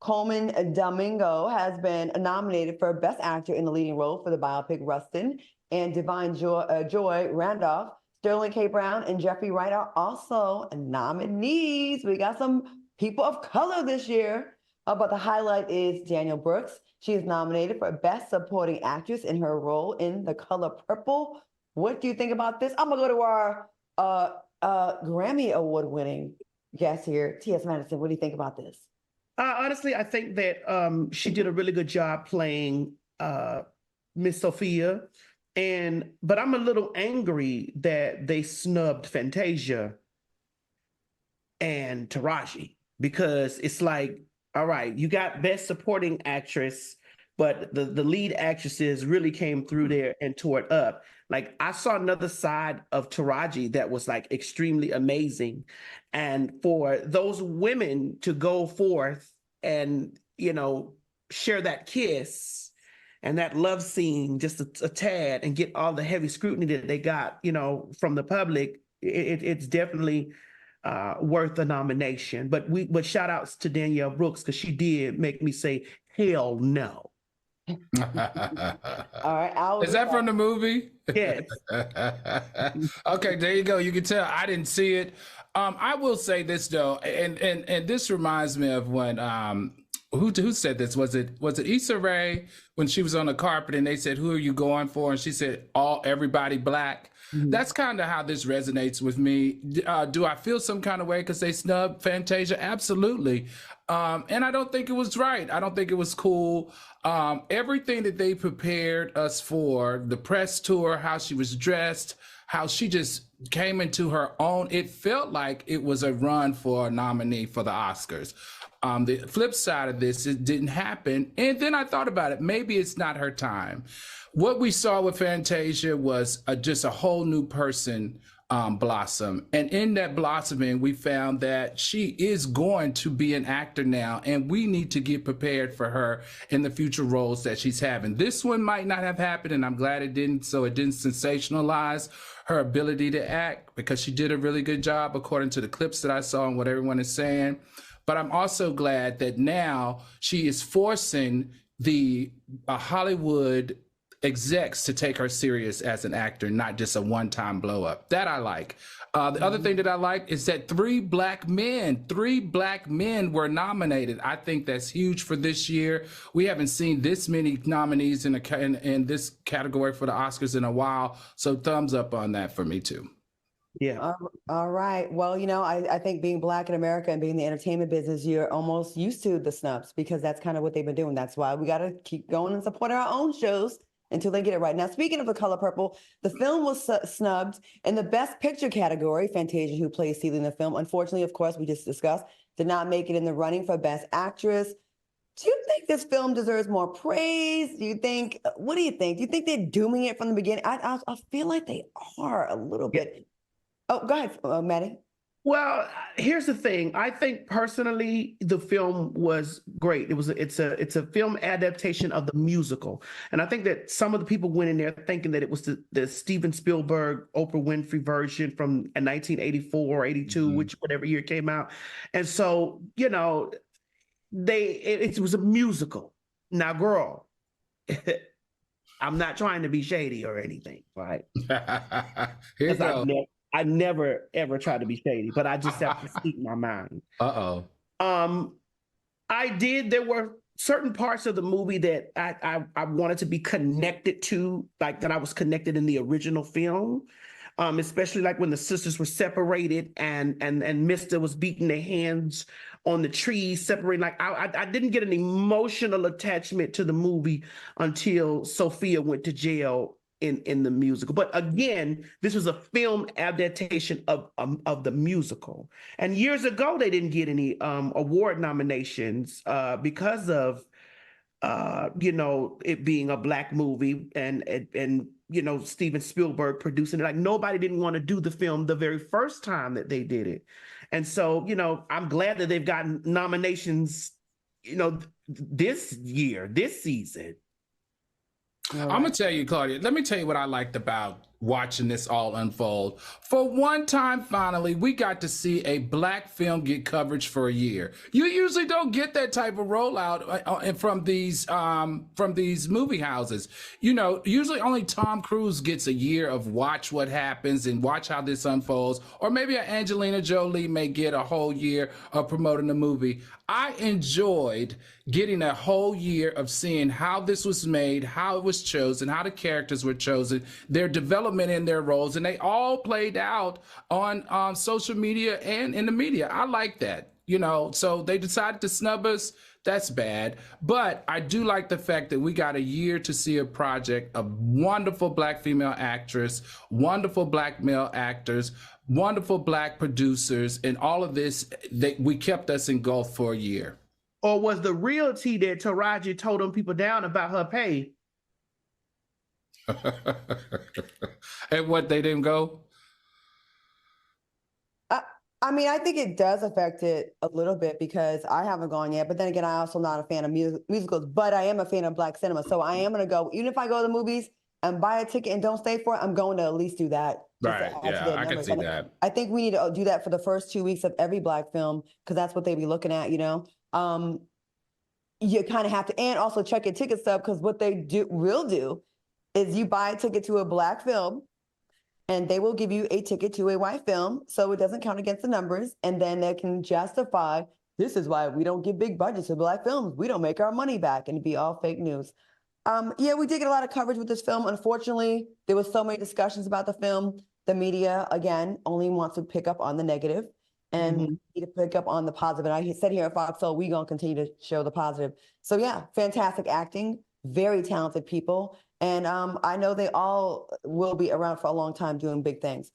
Coleman Domingo has been nominated for Best Actor in the leading role for the biopic Rustin, and Divine Joy Randolph, Sterling K. Brown, and Jeffrey Wright are also nominees. We got some people of color this year. But the highlight is Danielle Brooks. She is nominated for Best Supporting Actress in her role in The Color Purple. What do you think about this? I'm gonna go to our Grammy Award-winning guest here, T.S. Madison. What do you think about this? Honestly, I think that she did a really good job playing Miss Sophia, but I'm a little angry that they snubbed Fantasia and Taraji, because it's like, all right, you got Best Supporting Actress, but the lead actresses really came through there and tore it up. Like, I saw another side of Taraji that was like extremely amazing. And for those women to go forth and, share that kiss and that love scene just a tad and get all the heavy scrutiny that they got, from the public, it's definitely worth a nomination. But shout outs to Danielle Brooks, because she did make me say, hell no. All right. Is that from the movie? Yes. Okay, there you go. You can tell I didn't see it. I will say this though, and this reminds me of when who said this? Was it Issa Rae when she was on the carpet and they said, "Who are you going for?" and she said, everybody black. Mm-hmm. That's kind of how this resonates with me. Do I feel some kind of way because they snubbed Fantasia? Absolutely. And I don't think it was right. I don't think it was cool. Everything that they prepared us for, the press tour, how she was dressed, how she just came into her own, it felt like it was a run for a nominee for the Oscars. The flip side of this, it didn't happen. And then I thought about it. Maybe it's not her time. What we saw with Fantasia was just a whole new person blossom. And in that blossoming, we found that she is going to be an actor now, and we need to get prepared for her in the future roles that she's having. This one might not have happened, and I'm glad it didn't, so it didn't sensationalize her ability to act, because she did a really good job according to the clips that I saw and what everyone is saying. But I'm also glad that now she is forcing the Hollywood execs to take her serious as an actor, not just a one-time blow up. That I like. The other thing that I like is that three black men were nominated. I think that's huge for this year. We haven't seen this many nominees in this category for the Oscars in a while. So thumbs up on that for me too. Yeah. All right. Well, I think being black in America and being in the entertainment business, you're almost used to the snubs, because that's kind of what they've been doing. That's why we got to keep going and support our own shows until they get it right. Now, speaking of The Color Purple, the film was snubbed in the Best Picture category. Fantasia, who plays Celie in the film, unfortunately, of course, we just discussed, did not make it in the running for Best Actress. Do you think this film deserves more praise? What do you think? Do you think they're dooming it from the beginning? I feel like they are a little bit. Oh, go ahead, Maddie. Well, here's the thing. I think personally, the film was great. It's a film adaptation of the musical, and I think that some of the people went in there thinking that it was the Steven Spielberg, Oprah Winfrey version from 1984 or 82, which whatever year it came out, and so it was a musical. Now, girl, I'm not trying to be shady or anything, right? Here you go. I never ever tried to be shady, but I just have to speak my mind. There were certain parts of the movie that I wanted to be connected to, like that I was connected in the original film. Especially like when the sisters were separated and Mr. was beating their hands on the trees, separating. Like I didn't get an emotional attachment to the movie until Sophia went to jail in the musical. But again, this was a film adaptation of the musical. And years ago, they didn't get any award nominations because of it being a black movie and Steven Spielberg producing it. Like, nobody didn't want to do the film the very first time that they did it. And so, I'm glad that they've gotten nominations, this year, this season. I'm gonna tell you, Claudia, let me tell you what I liked about watching this all unfold. For one time, finally, we got to see a Black film get coverage for a year. You usually don't get that type of rollout from these movie houses. You know, usually only Tom Cruise gets a year of watch what happens and watch how this unfolds, or maybe Angelina Jolie may get a whole year of promoting the movie. I enjoyed getting a whole year of seeing how this was made, how it was chosen, how the characters were chosen, their development in their roles, and they all played out on social media and in the media. I like that, you know. So they decided to snub us. That's bad. But I do like the fact that we got a year to see a project of wonderful Black female actress, wonderful Black male actors, wonderful Black producers, and all of this, we kept us engulfed for a year. Or was the real tea that Taraji told them people down about her pay? And what, they didn't go? I mean, I think it does affect it a little bit because I haven't gone yet. But then again, I also not a fan of musicals, but I am a fan of Black cinema. So I am going to go, even if I go to the movies and buy a ticket and don't stay for it, I'm going to at least do that. Right. Yeah, I can see that. I think we need to do that for the first 2 weeks of every Black film because that's what they be looking at, you know. You kind of have to, and also check your ticket stub because what they will do is you buy a ticket to a Black film and they will give you a ticket to a white film so it doesn't count against the numbers, and then they can justify, this is why we don't give big budgets to Black films. We don't make our money back, and it'd be all fake news. Yeah, we did get a lot of coverage with this film. Unfortunately, there was so many discussions about the film. The media, again, only wants to pick up on the negative and we need to pick up on the positive. And I said here at Foxhole, we're going to continue to show the positive. So yeah, fantastic acting, very talented people. And I know they all will be around for a long time doing big things.